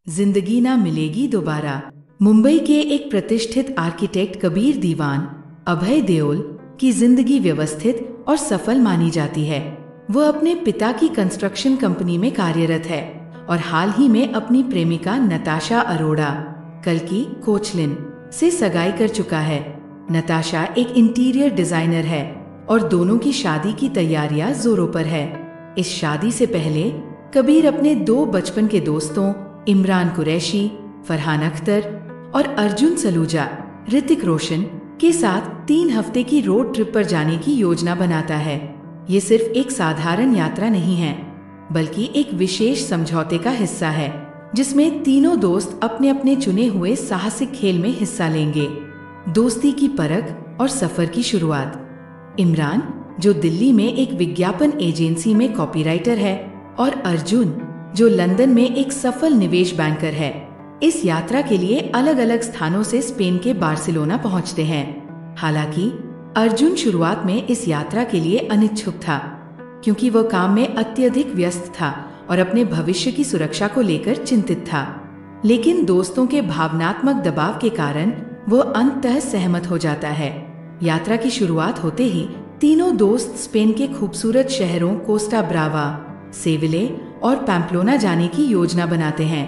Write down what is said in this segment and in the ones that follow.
जिंदगी ना मिलेगी दोबारा। मुंबई के एक प्रतिष्ठित आर्किटेक्ट कबीर दीवान अभय देओल की जिंदगी व्यवस्थित और सफल मानी जाती है। वह अपने पिता की कंस्ट्रक्शन कंपनी में कार्यरत है और हाल ही में अपनी प्रेमिका नताशा अरोड़ा कल्की कोचलिन से सगाई कर चुका है। नताशा एक इंटीरियर डिजाइनर है और दोनों की शादी की तैयारियां जोरों पर है। इस शादी से पहले कबीर अपने दो बचपन के दोस्तों इमरान कुरैशी, फरहान अख्तर और अर्जुन सलूजा ऋतिक रोशन के साथ 3 हफ्ते की रोड ट्रिप पर जाने की योजना बनाता है। ये सिर्फ एक साधारण यात्रा नहीं है, बल्कि एक विशेष समझौते का हिस्सा है, जिसमें तीनों दोस्त अपने अपने चुने हुए साहसिक खेल में हिस्सा लेंगे। दोस्ती की परख और सफर की शुरुआत। इमरान, जो दिल्ली में एक विज्ञापन एजेंसी में कॉपीराइटर है, और अर्जुन, जो लंदन में एक सफल निवेश बैंकर है, इस यात्रा के लिए अलग अलग स्थानों से स्पेन के बार्सिलोना पहुंचते हैं। हालांकि अर्जुन शुरुआत में इस यात्रा के लिए अनिच्छुक था, क्योंकि वह काम में अत्यधिक व्यस्त था और अपने भविष्य की सुरक्षा को लेकर चिंतित था। लेकिन दोस्तों के भावनात्मक दबाव के कारण वह अंततः सहमत हो जाता है। यात्रा की शुरुआत होते ही तीनों दोस्त स्पेन के खूबसूरत शहरों कोस्टा ब्रावा, सेविले और पैम्प्लोना जाने की योजना बनाते हैं।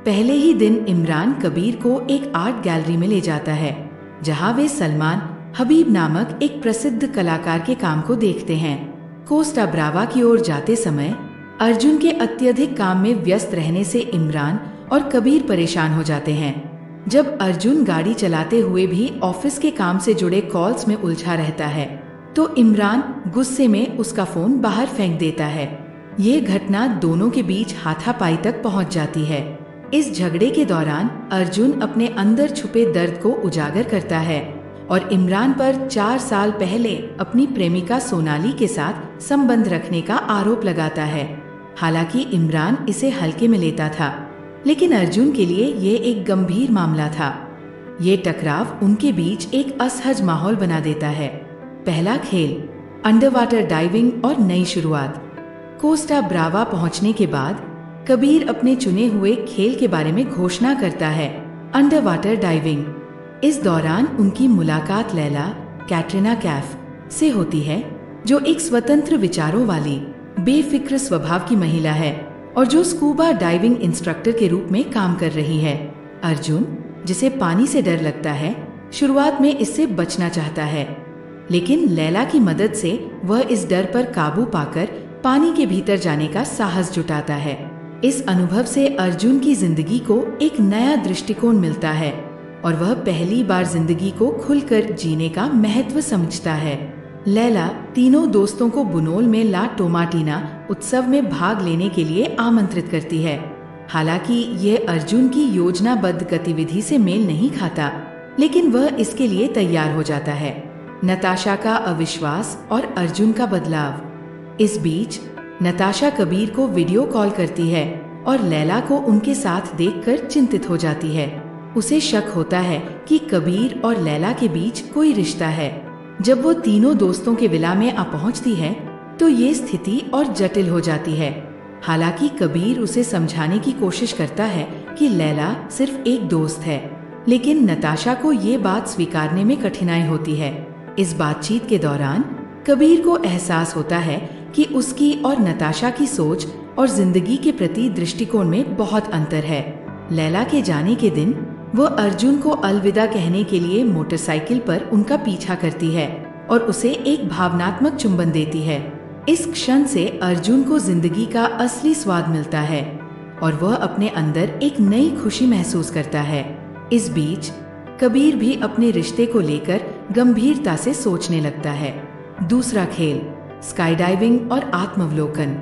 पहले ही दिन इमरान कबीर को एक आर्ट गैलरी में ले जाता है, जहां वे सलमान हबीब नामक एक प्रसिद्ध कलाकार के काम को देखते हैं। कोस्टा ब्रावा की ओर जाते समय अर्जुन के अत्यधिक काम में व्यस्त रहने से इमरान और कबीर परेशान हो जाते हैं। जब अर्जुन गाड़ी चलाते हुए भी ऑफिस के काम से जुड़े कॉल्स में उलझा रहता है, तो इमरान गुस्से में उसका फोन बाहर फेंक देता है। ये घटना दोनों के बीच हाथापाई तक पहुंच जाती है। इस झगड़े के दौरान अर्जुन अपने अंदर छुपे दर्द को उजागर करता है और इमरान पर 4 साल पहले अपनी प्रेमिका सोनाली के साथ संबंध रखने का आरोप लगाता है। हालांकि इमरान इसे हल्के में लेता था, लेकिन अर्जुन के लिए ये एक गंभीर मामला था। ये टकराव उनके बीच एक असहज माहौल बना देता है। पहला खेल, अंडरवाटर डाइविंग और नई शुरुआत। कोस्टा ब्रावा पहुंचने के बाद कबीर अपने चुने हुए खेल के बारे में घोषणा करता है, अंडरवाटर डाइविंग। इस दौरान उनकी मुलाकात लैला कैटरीना कैफ से होती है, जो एक स्वतंत्र विचारों वाली, बेफिक्र स्वभाव की महिला है और जो स्कूबा डाइविंग इंस्ट्रक्टर के रूप में काम कर रही है। अर्जुन, जिसे पानी से डर लगता है, शुरुआत में इससे बचना चाहता है, लेकिन लैला की मदद से वह इस डर पर काबू पाकर पानी के भीतर जाने का साहस जुटाता है। इस अनुभव से अर्जुन की जिंदगी को एक नया दृष्टिकोण मिलता है और वह पहली बार जिंदगी को खुलकर जीने का महत्व समझता है। लैला तीनों दोस्तों को बुनोल में ला टोमाटीना उत्सव में भाग लेने के लिए आमंत्रित करती है। हालांकि ये अर्जुन की योजनाबद्ध गतिविधि से मेल नहीं खाता, लेकिन वह इसके लिए तैयार हो जाता है। नताशा का अविश्वास और अर्जुन का बदलाव। इस बीच नताशा कबीर को वीडियो कॉल करती है और लैला को उनके साथ देखकर चिंतित हो जाती है। उसे शक होता है कि कबीर और लैला के बीच कोई रिश्ता है। जब वो तीनों दोस्तों के विला में आ पहुंचती है, तो ये स्थिति और जटिल हो जाती है। हालांकि कबीर उसे समझाने की कोशिश करता है कि लैला सिर्फ एक दोस्त है, लेकिन नताशा को ये बात स्वीकारने में कठिनाई होती है। इस बातचीत के दौरान कबीर को एहसास होता है कि उसकी और नताशा की सोच और जिंदगी के प्रति दृष्टिकोण में बहुत अंतर है। लैला के जाने के दिन वो अर्जुन को अलविदा कहने के लिए मोटरसाइकिल पर उनका पीछा करती है और उसे एक भावनात्मक चुंबन देती है। इस क्षण से अर्जुन को जिंदगी का असली स्वाद मिलता है और वह अपने अंदर एक नई खुशी महसूस करता है। इस बीच कबीर भी अपने रिश्ते को लेकर गंभीरता से सोचने लगता है। दूसरा खेल, स्काई डाइविंग और आत्मावलोकन।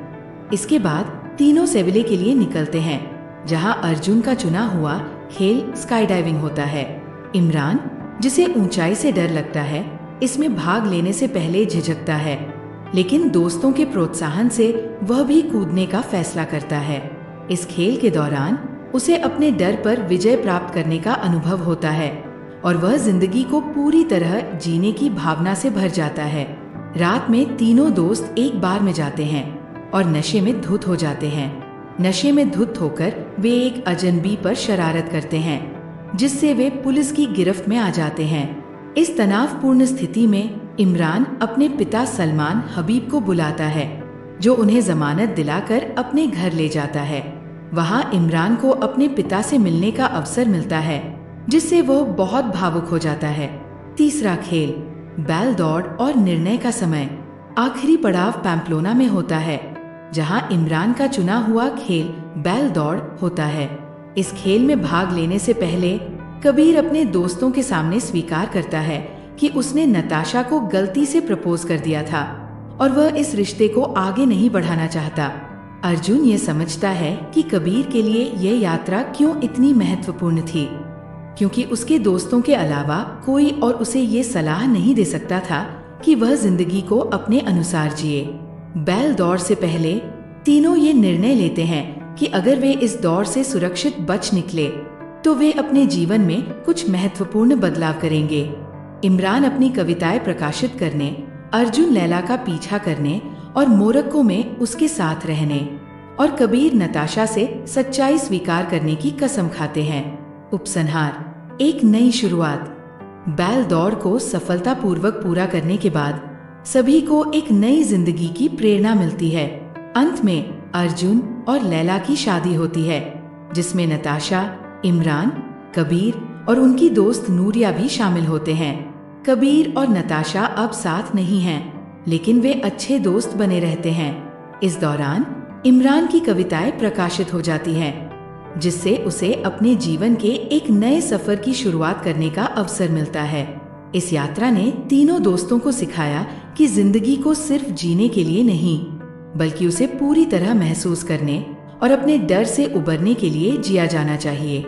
इसके बाद तीनों सेविले के लिए निकलते हैं, जहां अर्जुन का चुना हुआ खेल स्काई डाइविंग होता है। इमरान, जिसे ऊंचाई से डर लगता है, इसमें भाग लेने से पहले झिझकता है, लेकिन दोस्तों के प्रोत्साहन से वह भी कूदने का फैसला करता है। इस खेल के दौरान उसे अपने डर पर विजय प्राप्त करने का अनुभव होता है और वह जिंदगी को पूरी तरह जीने की भावना से भर जाता है। रात में तीनों दोस्त एक बार में जाते हैं और नशे में धुत हो जाते हैं। नशे में धुत होकर वे एक अजनबी पर शरारत करते हैं, जिससे वे पुलिस की गिरफ्त में आ जाते हैं। इस तनावपूर्ण स्थिति में इमरान अपने पिता सलमान हबीब को बुलाता है, जो उन्हें जमानत दिलाकर अपने घर ले जाता है। वहाँ इमरान को अपने पिता से मिलने का अवसर मिलता है, जिससे वो बहुत भावुक हो जाता है। तीसरा खेल, बैल दौड़ और निर्णय का समय। आखिरी पड़ाव पैम्प्लोना में होता है, जहाँ इमरान का चुना हुआ खेल बैल दौड़ होता है। इस खेल में भाग लेने से पहले कबीर अपने दोस्तों के सामने स्वीकार करता है कि उसने नताशा को गलती से प्रपोज कर दिया था और वह इस रिश्ते को आगे नहीं बढ़ाना चाहता। अर्जुन ये समझता है कि कबीर के लिए यह यात्रा क्यों इतनी महत्वपूर्ण थी, क्योंकि उसके दोस्तों के अलावा कोई और उसे ये सलाह नहीं दे सकता था कि वह जिंदगी को अपने अनुसार जिए। बैल दौड़ से पहले तीनों ये निर्णय लेते हैं कि अगर वे इस दौड़ से सुरक्षित बच निकले तो वे अपने जीवन में कुछ महत्वपूर्ण बदलाव करेंगे। इमरान अपनी कविताएं प्रकाशित करने, अर्जुन लैला का पीछा करने और मोरक्को में उसके साथ रहने, और कबीर नताशा से सच्चाई स्वीकार करने की कसम खाते हैं। उपसंहार, एक नई शुरुआत। बैल दौड़ को सफलतापूर्वक पूरा करने के बाद सभी को एक नई जिंदगी की प्रेरणा मिलती है। अंत में अर्जुन और लैला की शादी होती है, जिसमें नताशा, इमरान, कबीर और उनकी दोस्त नूरिया भी शामिल होते हैं। कबीर और नताशा अब साथ नहीं हैं, लेकिन वे अच्छे दोस्त बने रहते हैं। इस दौरान इमरान की कविताएं प्रकाशित हो जाती हैं, जिससे उसे अपने जीवन के एक नए सफर की शुरुआत करने का अवसर मिलता है। इस यात्रा ने तीनों दोस्तों को सिखाया कि जिंदगी को सिर्फ जीने के लिए नहीं, बल्कि उसे पूरी तरह महसूस करने और अपने डर से उबरने के लिए जिया जाना चाहिए।